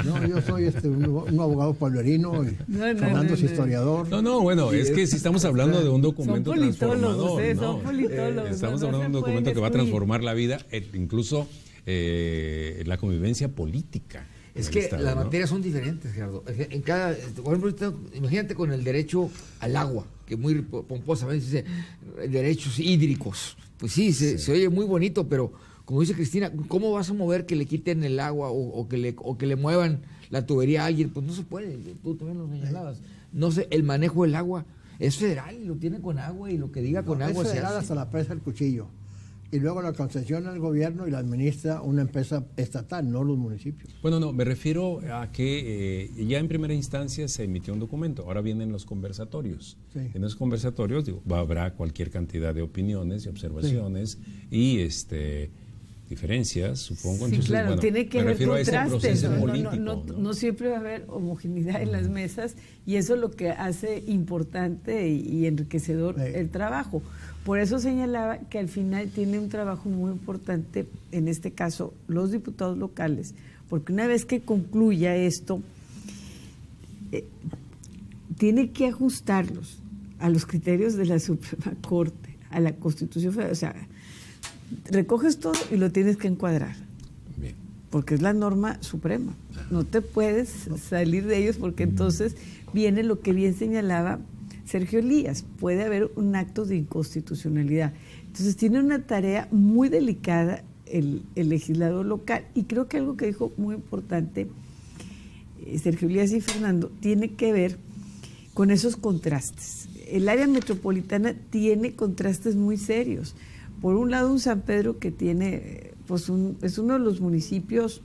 No, yo soy un abogado pueblerino y Fernando es historiador. No, bueno, es que si estamos hablando de un documento Son politólogos, transformador, ¿no? son politólogos. Estamos no hablando de un se documento pueden que va a excluir. transformar la vida, incluso la convivencia política. Es en que el Estado, las ¿no? materias son diferentes, Gerardo. En cada, por ejemplo, imagínate con el derecho al agua, que muy pomposamente dice derechos hídricos. Pues sí, se oye muy bonito, pero como dice Cristina, ¿cómo vas a mover que le quiten el agua o que le muevan la tubería a alguien? Pues no se puede, tú también lo señalabas. No sé, el manejo del agua es federal y lo tiene con agua, y lo que diga con agua es se federal hace. hasta la presa del cuchillo. Y luego la concesiona el gobierno y la administra una empresa estatal, no los municipios. Bueno, no, me refiero a que ya en primera instancia se emitió un documento, ahora vienen los conversatorios. Sí. En los conversatorios habrá cualquier cantidad de opiniones y observaciones y diferencias, supongo. Sí, Entonces, claro, bueno, tiene que me haber refiero a ese contrastes. proceso No, político, no siempre va a haber homogeneidad en las mesas, y eso es lo que hace importante y enriquecedor el trabajo. Por eso señalaba que al final tiene un trabajo muy importante, en este caso, los diputados locales, porque una vez que concluya esto, tiene que ajustarlos a los criterios de la Suprema Corte, a la Constitución Federal. O sea, recoges todo y lo tienes que encuadrar. Bien. Porque es la norma suprema. No te puedes salir de ellos, porque entonces viene lo que bien señalaba Sergio Elías, puede haber un acto de inconstitucionalidad. Entonces tiene una tarea muy delicada el legislador local, y creo que algo que dijo muy importante Sergio Elías y Fernando tiene que ver con esos contrastes. El área metropolitana tiene contrastes muy serios. Por un lado, un San Pedro que tiene, pues es uno de los municipios,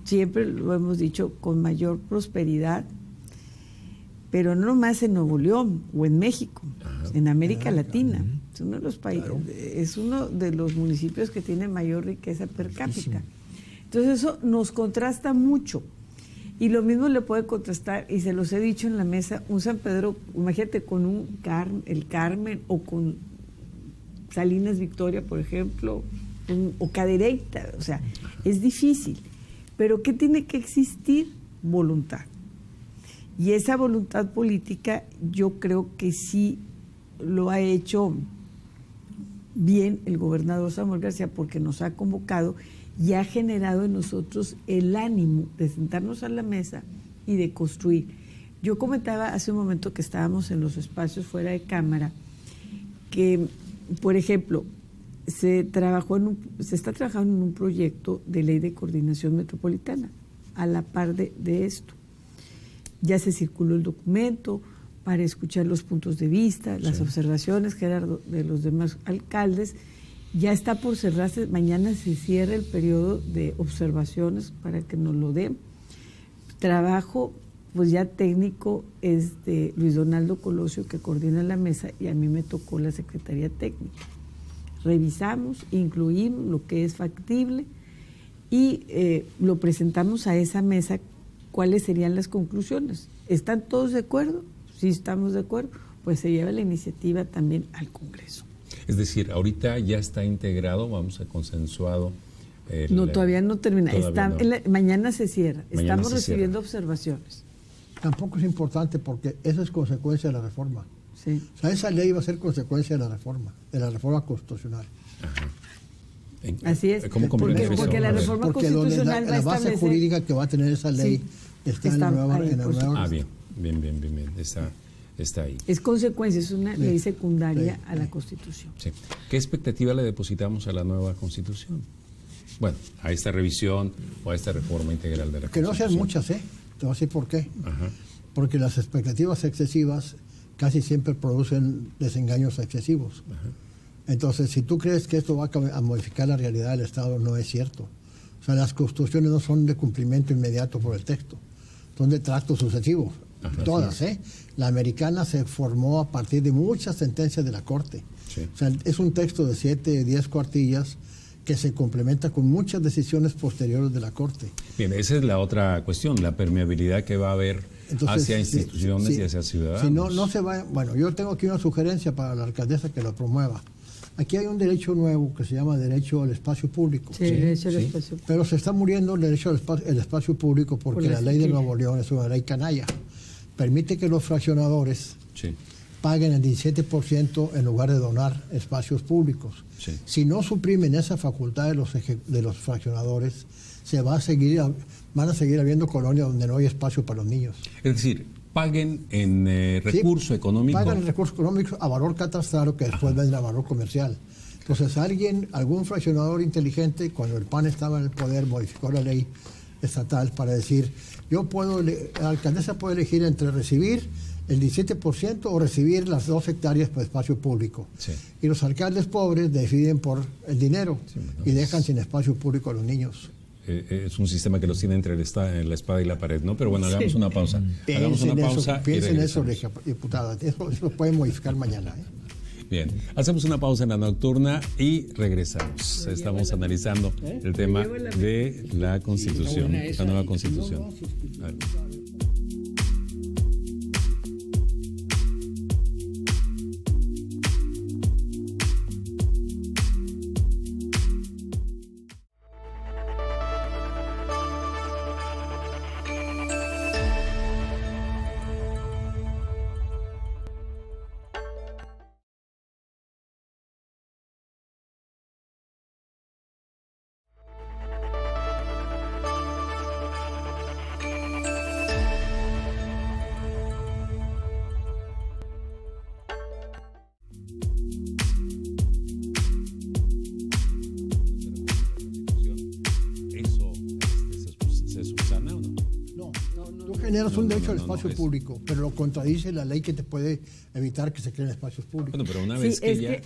siempre lo hemos dicho, con mayor prosperidad, pero no nomás en Nuevo León o en México, en América Latina. Es uno de los países, es uno de los municipios que tiene mayor riqueza per cápita. Entonces eso nos contrasta mucho. Y lo mismo le puede contrastar, y se los he dicho en la mesa, un San Pedro, imagínate con el Carmen, o con Salinas Victoria, por ejemplo, o Cadereyta. O sea, es difícil. Pero ¿qué tiene que existir? Voluntad. Y esa voluntad política yo creo que sí lo ha hecho bien el gobernador Samuel García, porque nos ha convocado y ha generado en nosotros el ánimo de sentarnos a la mesa y de construir. Yo comentaba hace un momento que estábamos en los espacios fuera de cámara, que, por ejemplo, se está trabajando en un proyecto de ley de coordinación metropolitana a la par de esto. Ya se circuló el documento para escuchar los puntos de vista, las observaciones, Gerardo, de los demás alcaldes. Ya está por cerrarse, mañana se cierra el periodo de observaciones para que nos lo den. Trabajo, pues ya técnico, es de Luis Donaldo Colosio, que coordina la mesa, y a mí me tocó la Secretaría Técnica. Revisamos, incluimos lo que es factible y lo presentamos a esa mesa cuáles serían las conclusiones. ¿Están todos de acuerdo? Sí, estamos de acuerdo. Pues se lleva la iniciativa también al Congreso. Es decir, ahorita ya está integrado, vamos a consensuado. No, todavía no termina. Mañana se cierra. Estamos recibiendo observaciones. Tampoco es importante porque eso es consecuencia de la reforma. Sí. O sea, esa ley va a ser consecuencia de la reforma constitucional. Ajá. Así es. ¿Cómo porque la reforma constitucional la base jurídica que va a tener esa ley está en la nueva. Bien. Está ahí. Es consecuencia, es una ley secundaria a la Constitución. Sí. ¿Qué expectativa le depositamos a la nueva Constitución? Bueno, a esta revisión o a esta reforma integral de la Constitución. Que no sean muchas, Te voy a decir por qué. Ajá. Porque las expectativas excesivas casi siempre producen desengaños excesivos. Ajá. Entonces, si tú crees que esto va a modificar la realidad del Estado, no es cierto. O sea, las constituciones no son de cumplimiento inmediato por el texto, son de tracto sucesivo. Ajá, todas, La americana se formó a partir de muchas sentencias de la Corte. Sí. O sea, es un texto de 7, 10 cuartillas que se complementa con muchas decisiones posteriores de la Corte. Bien, esa es la otra cuestión, la permeabilidad que va a haber hacia instituciones y hacia ciudadanos. Si no se va, bueno, yo tengo aquí una sugerencia para la alcaldesa que lo promueva. Aquí hay un derecho nuevo que se llama derecho al espacio público. Sí, derecho al espacio público. Pero se está muriendo el derecho al espacio público porque la ley de Nuevo León es una ley canalla. Permite que los fraccionadores paguen el 17% en lugar de donar espacios públicos. Sí. Si no suprimen esa facultad de los fraccionadores, van a seguir habiendo colonias donde no hay espacio para los niños. Es decir, paguen en recurso económico. Pagan el recurso económico a valor catastral que después venden a valor comercial. Entonces algún fraccionador inteligente, cuando el PAN estaba en el poder, modificó la ley estatal para decir, la alcaldesa puede elegir entre recibir el 17% o recibir las 2 hectáreas para espacio público. Sí. Y los alcaldes pobres deciden por el dinero y dejan sin espacio público a los niños. Es un sistema que los tiene entre la espada y la pared, ¿no? Pero bueno, hagamos una pausa. Piensen en eso, diputada. Eso lo pueden modificar mañana. Bien, hacemos una pausa en la nocturna y regresamos. Estamos analizando el tema de la Constitución, la nueva Constitución. Generas un derecho al espacio público, pero lo contradice la ley que te puede evitar que se creen espacios públicos. Bueno, pero una vez este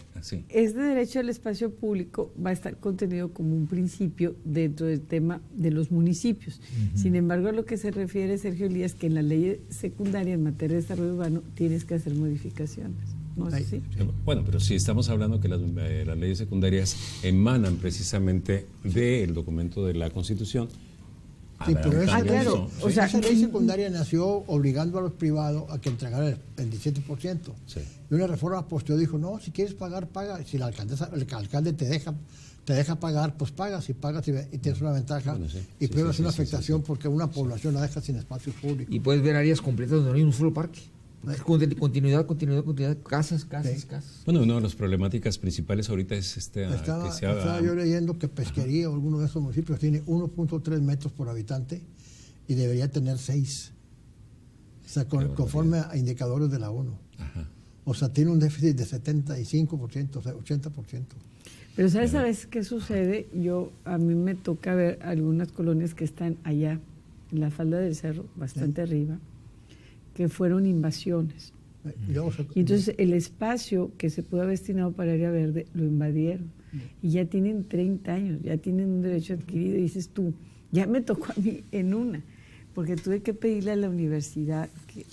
derecho al espacio público va a estar contenido como un principio dentro del tema de los municipios. Sin embargo, a lo que se refiere Sergio Elías, que en la ley secundaria en materia de desarrollo urbano tienes que hacer modificaciones. ¿No es así? Bueno, pero si estamos hablando que las leyes secundarias emanan precisamente del documento de la Constitución. Sí, pero esa ley secundaria nació obligando a los privados a que entregaran el 17%. Sí. Y una reforma posterior dijo, no, si quieres pagar, paga. Si el alcalde te deja pagar, pues pagas y pagas y tienes una ventaja. Bueno, y puede ser una afectación porque una población la deja sin espacios públicos. Y puedes ver áreas completas donde no hay un solo parque. Continuidad, casas. Bueno, una de las problemáticas principales ahorita es estaba yo leyendo que Pesquería o alguno de esos municipios tiene 1.3 metros por habitante y debería tener 6. O sea, conforme a indicadores de la ONU. Ajá. O sea, tiene un déficit de 75%, o sea, 80%. Pero ¿sabes qué sucede? A mí me toca ver algunas colonias que están allá, en la falda del cerro, bastante arriba, que fueron invasiones. Y entonces el espacio que se pudo haber destinado para área verde lo invadieron. Y ya tienen 30 años, ya tienen un derecho adquirido. Y dices tú, ya me tocó a mí en una, porque tuve que pedirle a la universidad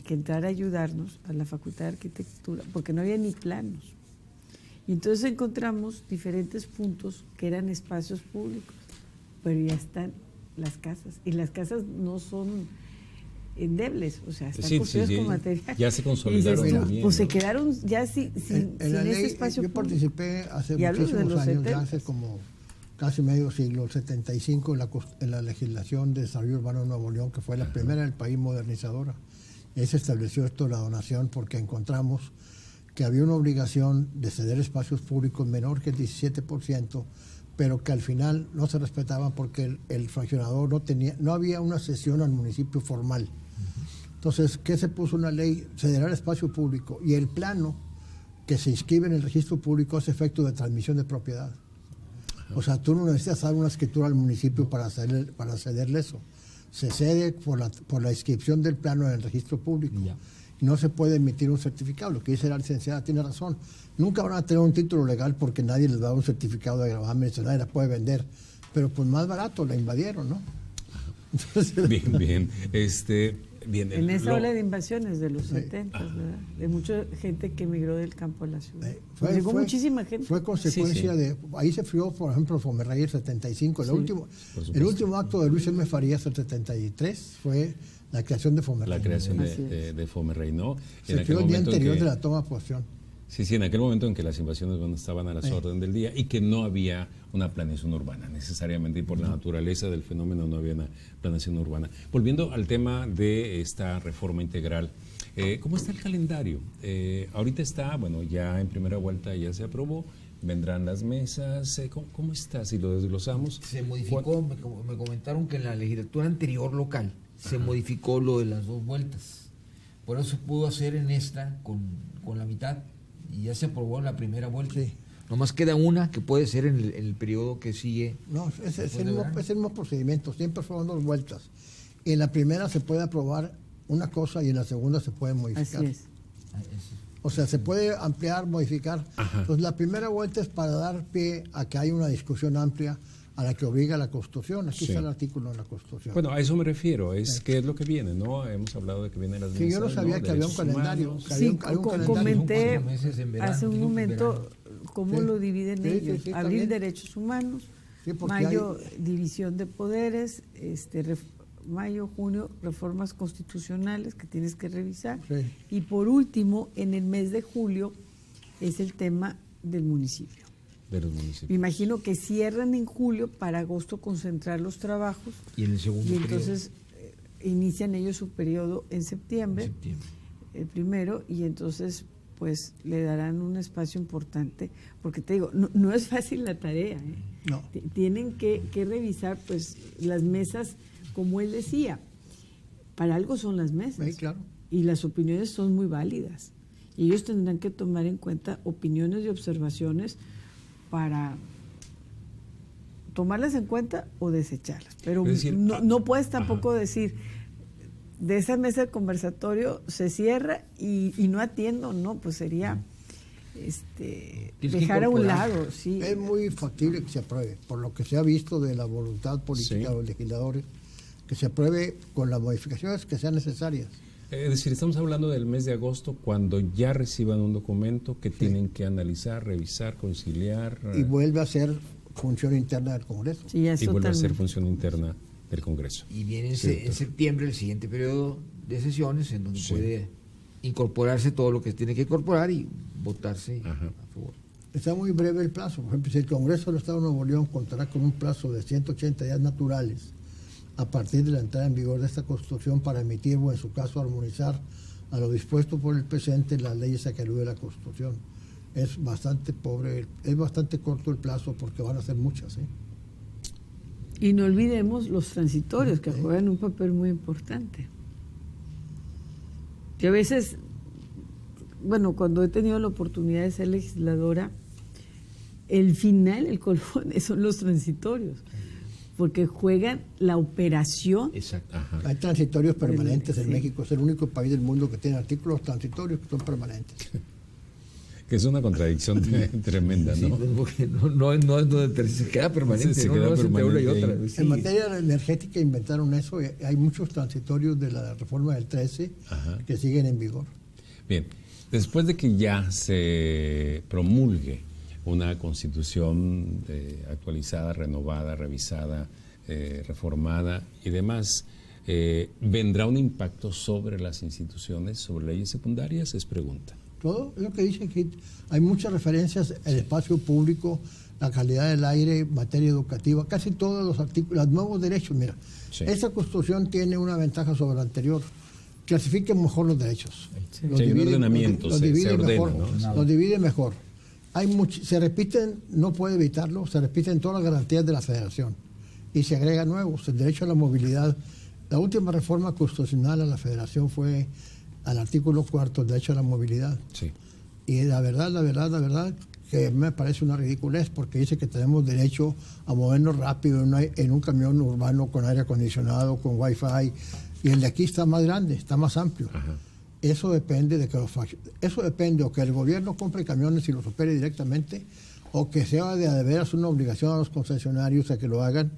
que entrara a ayudarnos, a la Facultad de Arquitectura, porque no había ni planos. Y entonces encontramos diferentes puntos que eran espacios públicos, pero ya están las casas. Y las casas no son endebles, o sea, están construidas con material. Ya se consolidaron. Dices, también, pues ¿no? se quedaron ya sin la ley, ese espacio. yo participé hace muchísimos años, ya hace como casi medio siglo, el 75, en la legislación de desarrollo urbano de Nuevo León, que fue la primera del país modernizadora. Y ahí se estableció esto de la donación porque encontramos que había una obligación de ceder espacios públicos menor que el 17%, pero que al final no se respetaban porque el fraccionador no había una cesión al municipio formal. Entonces, ¿qué se puso una ley? Ceder el espacio público y el plano que se inscribe en el registro público es efecto de transmisión de propiedad. O sea, tú no necesitas dar una escritura al municipio para cederle eso. Se cede por la inscripción del plano en el registro público. Ya. No se puede emitir un certificado. Lo que dice la licenciada tiene razón. Nunca van a tener un título legal porque nadie les da un certificado de gravamen, nadie la puede vender. Pero pues más barato, la invadieron, ¿no? Entonces, Bien. Bien, en esa ola de invasiones de los 70, ¿verdad? De mucha gente que emigró del campo a la ciudad. Llegó muchísima gente. Fue consecuencia de... Ahí se frió, por ejemplo, Fomerrey el 75. El último acto de Luis M. Farías el 73 fue la creación de Fomerrey. La creación de Fomerrey, ¿no? Se frió el día anterior de la toma de posesión. Sí, en aquel momento en que las invasiones estaban a las órdenes del día y que no había una planeación urbana necesariamente, y por la naturaleza del fenómeno no había una planeación urbana. Volviendo al tema de esta reforma integral, ¿cómo está el calendario? Ahorita está, bueno, ya en primera vuelta ya se aprobó, vendrán las mesas, ¿cómo está? Si lo desglosamos. Se modificó, me comentaron que en la legislatura anterior local se modificó lo de las 2 vueltas. Por eso se pudo hacer en esta con la mitad. Y ya se aprobó en la primera vuelta. Sí. Nomás queda una que puede ser en el periodo que sigue. No, es el mismo procedimiento, siempre fueron 2 vueltas. En la primera se puede aprobar una cosa y en la segunda se puede modificar. Así es. O sea, se puede ampliar, modificar. Ajá. Entonces la primera vuelta es para dar pie a que haya una discusión amplia a la que obliga la Constitución. Aquí está el artículo de la Constitución. Bueno, a eso me refiero, qué es lo que viene, ¿no? Hemos hablado de que vienen las mesas. Yo no sabía que había un calendario. Comenté hace un momento cómo lo dividen ellos. Abril, derechos humanos, mayo, división de poderes, mayo, junio, reformas constitucionales que tienes que revisar. Sí. Y por último, en el mes de julio, es el tema del municipio. De los municipios. Me imagino que cierran en julio para agosto concentrar los trabajos. Y en el segundo entonces inician ellos su periodo en septiembre, el primero, y entonces pues le darán un espacio importante, porque te digo, no es fácil la tarea, ¿eh? No. Tienen que revisar pues las mesas, como él decía, para algo son las mesas. Sí, claro. Y las opiniones son muy válidas. Y ellos tendrán que tomar en cuenta opiniones y observaciones para tomarlas en cuenta o desecharlas. Pero no puedes tampoco decir, de esa mesa de conversatorio se cierra y no atiendo, no, pues sería dejar a un lado. Sí. Es muy factible que se apruebe, por lo que se ha visto de la voluntad política de los legisladores, que se apruebe con las modificaciones que sean necesarias. Es decir, estamos hablando del mes de agosto, cuando ya reciban un documento que tienen que analizar, revisar, conciliar. Y vuelve a ser función interna del Congreso. Sí, y vuelve a ser función interna del Congreso. Y viene en septiembre el siguiente periodo de sesiones en donde puede incorporarse todo lo que tiene que incorporar y votarse a favor. Está muy breve el plazo. Por ejemplo, si el Congreso del Estado de Nuevo León contará con un plazo de 180 días naturales a partir de la entrada en vigor de esta Constitución para emitir o en su caso armonizar a lo dispuesto por el presente las leyes a que alude la Constitución. Es bastante pobre, es bastante corto el plazo porque van a ser muchas. Y no olvidemos los transitorios que juegan un papel muy importante. Que a veces, bueno, cuando he tenido la oportunidad de ser legisladora, el final, el colofón, son los transitorios. Porque juegan la operación. Exacto. Hay transitorios permanentes en México, es el único país del mundo que tiene artículos transitorios que son permanentes. Que es una contradicción tremenda, ¿no? Sí, no es donde se queda permanente, se queda permanente una y otra. Sí. En materia energética inventaron eso, y hay muchos transitorios de la reforma del 13 que siguen en vigor. Bien, después de que ya se promulgue una constitución actualizada, renovada, revisada, reformada y demás, ¿vendrá un impacto sobre las instituciones, sobre leyes secundarias? Es pregunta. Todo lo que dice aquí, hay muchas referencias, el espacio público, la calidad del aire, materia educativa, casi todos los artículos, los nuevos derechos. Mira, sí. Esta Constitución tiene una ventaja sobre la anterior. Clasifiquen mejor los derechos. Sí. Los divide mejor, ¿no? Los divide mejor. Se repiten, no puede evitarlo, se repiten todas las garantías de la Federación y se agregan nuevos. El derecho a la movilidad. La última reforma constitucional a la Federación fue al artículo 4, el derecho a la movilidad. Sí. Y la verdad, que me parece una ridiculez, porque dice que tenemos derecho a movernos rápido en un camión urbano con aire acondicionado, con wifi, y el de aquí está más grande, está más amplio. Ajá. Eso depende o que el gobierno compre camiones y los opere directamente, o que sea de veras una obligación a los concesionarios a que lo hagan.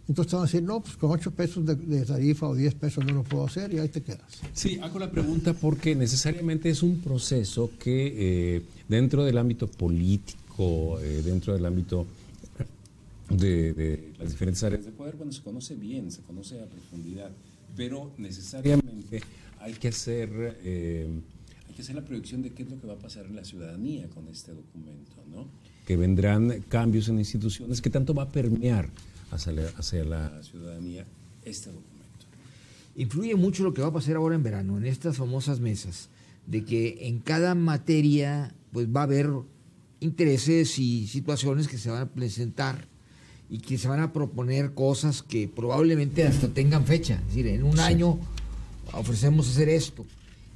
Entonces te van a decir, no, pues con 8 pesos de tarifa o 10 pesos no lo puedo hacer, y ahí te quedas. Sí, hago la pregunta porque necesariamente es un proceso que dentro del ámbito político, dentro del ámbito de las diferentes áreas de poder, bueno, se conoce bien, se conoce a profundidad, pero necesariamente hay que hacer la proyección de qué es lo que va a pasar en la ciudadanía con este documento, ¿no? Que vendrán cambios en instituciones, que tanto va a permear hacia la ciudadanía este documento. Influye mucho lo que va a pasar ahora en verano, en estas famosas mesas, de que en cada materia pues va a haber intereses y situaciones que se van a presentar y que se van a proponer cosas que probablemente hasta tengan fecha. Es decir, en un año ofrecemos hacer esto.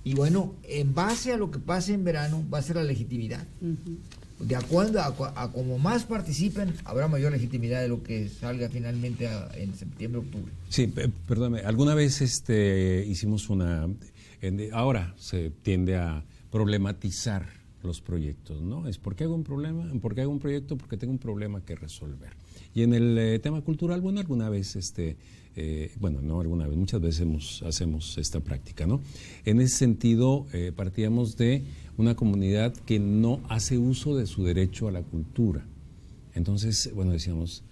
Y bueno, en base a lo que pase en verano va a ser la legitimidad. De acuerdo a como más participen, habrá mayor legitimidad de lo que salga finalmente en septiembre, octubre. Sí, perdóname, alguna vez hicimos ahora se tiende a problematizar los proyectos, ¿no? Es ¿por qué hago un proyecto? Porque tengo un problema que resolver. Y en el tema cultural, bueno, muchas veces hacemos esta práctica, ¿no? En ese sentido, partíamos de una comunidad que no hace uso de su derecho a la cultura. Entonces, bueno, decíamos,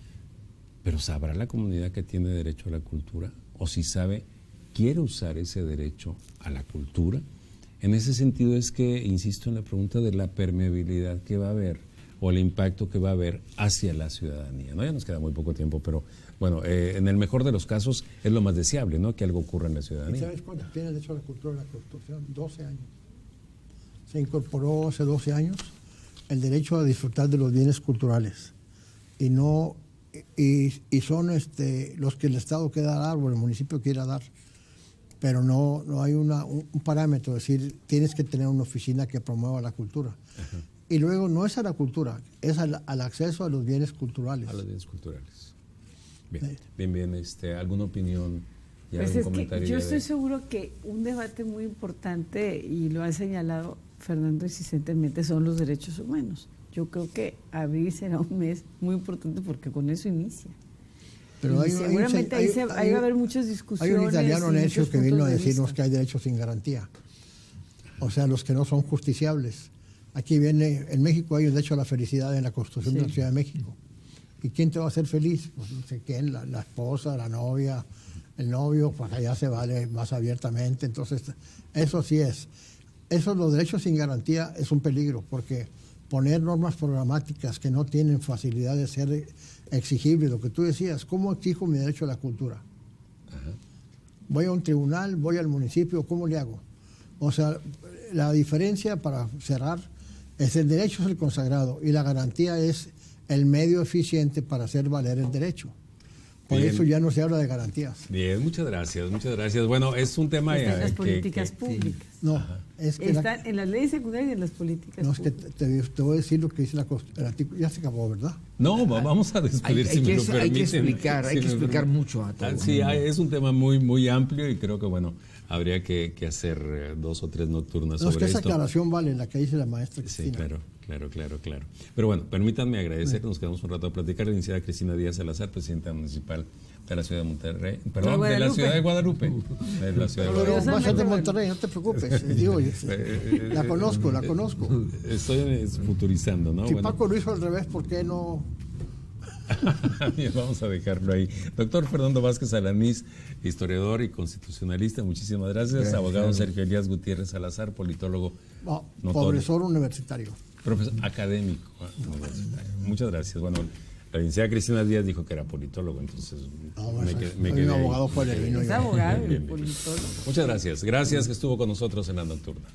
¿pero sabrá la comunidad que tiene derecho a la cultura? O si sabe, ¿quiere usar ese derecho a la cultura? En ese sentido es que, insisto en la pregunta de la permeabilidad que va a haber o el impacto que va a haber hacia la ciudadanía, ¿no? Ya nos queda muy poco tiempo, pero bueno, en el mejor de los casos es lo más deseable, ¿no? Que algo ocurra en la ciudadanía. ¿Y sabes cuándo tiene derecho a la cultura la Constitución? 12 años. Se incorporó hace 12 años el derecho a disfrutar de los bienes culturales y son los que el Estado quiera dar o el municipio quiera dar, pero no hay un parámetro, es decir, tienes que tener una oficina que promueva la cultura. Ajá. Y luego no es a la cultura, es al acceso a los bienes culturales. A los bienes culturales. Bien. ¿Alguna opinión? Pues es que yo estoy seguro que un debate muy importante, y lo ha señalado Fernando insistentemente, son los derechos humanos. Yo creo que abril será un mes muy importante porque con eso inicia. Pero seguramente ahí va a haber muchas discusiones. Hay un italiano necio que vino a decirnos que hay derechos sin garantía. O sea, los que no son justiciables. Aquí viene, en México hay un derecho a la felicidad en la Constitución de la Ciudad de México. ¿Y quién te va a hacer feliz? Pues no sé quién, la esposa, la novia, el novio, pues allá se vale más abiertamente. Entonces, eso sí es. Los derechos sin garantía es un peligro, porque poner normas programáticas que no tienen facilidad de ser exigibles, lo que tú decías, ¿cómo exijo mi derecho a la cultura? Ajá. Voy a un tribunal, voy al municipio, ¿cómo le hago? O sea, la diferencia, para cerrar, es el derecho es el consagrado y la garantía es el medio eficiente para hacer valer el derecho. Por eso ya no se habla de garantías. Bien, muchas gracias. Bueno, es un tema... Está en las políticas públicas. No, es que... Están en las leyes secundarias y en las políticas públicas. No, es que te voy a decir lo que dice el artículo. Ya se acabó, ¿verdad? No, vamos a despedir, si me lo permiten. Hay que explicar mucho a todos. Sí, es un tema muy, muy amplio y creo que, bueno, habría que hacer 2 o 3 nocturnas sobre esto. Esa aclaración vale, la que dice la maestra Cristina. Sí, claro. Pero bueno, permítanme agradecer, nos quedamos un rato a platicar. La licenciada Cristina Díaz Salazar, presidenta municipal de la ciudad de Monterrey, de la ciudad de Guadalupe. Pero vas a de Monterrey, no te preocupes. La conozco. Estoy futurizando, ¿no? Si Paco lo hizo al revés, ¿por qué no? Bien, vamos a dejarlo ahí. Doctor Fernando Vázquez Alanís, historiador y constitucionalista, muchísimas gracias. Abogado Sergio Elías Gutiérrez Salazar, politólogo. No, profesor universitario. Profesor académico universitario. Muchas gracias. Bueno, la licenciada Cristina Díaz dijo que era politólogo, entonces me quedé un abogado pueblerino. Es abogado y politólogo. Muchas gracias. Gracias que estuvo con nosotros en La Nocturna.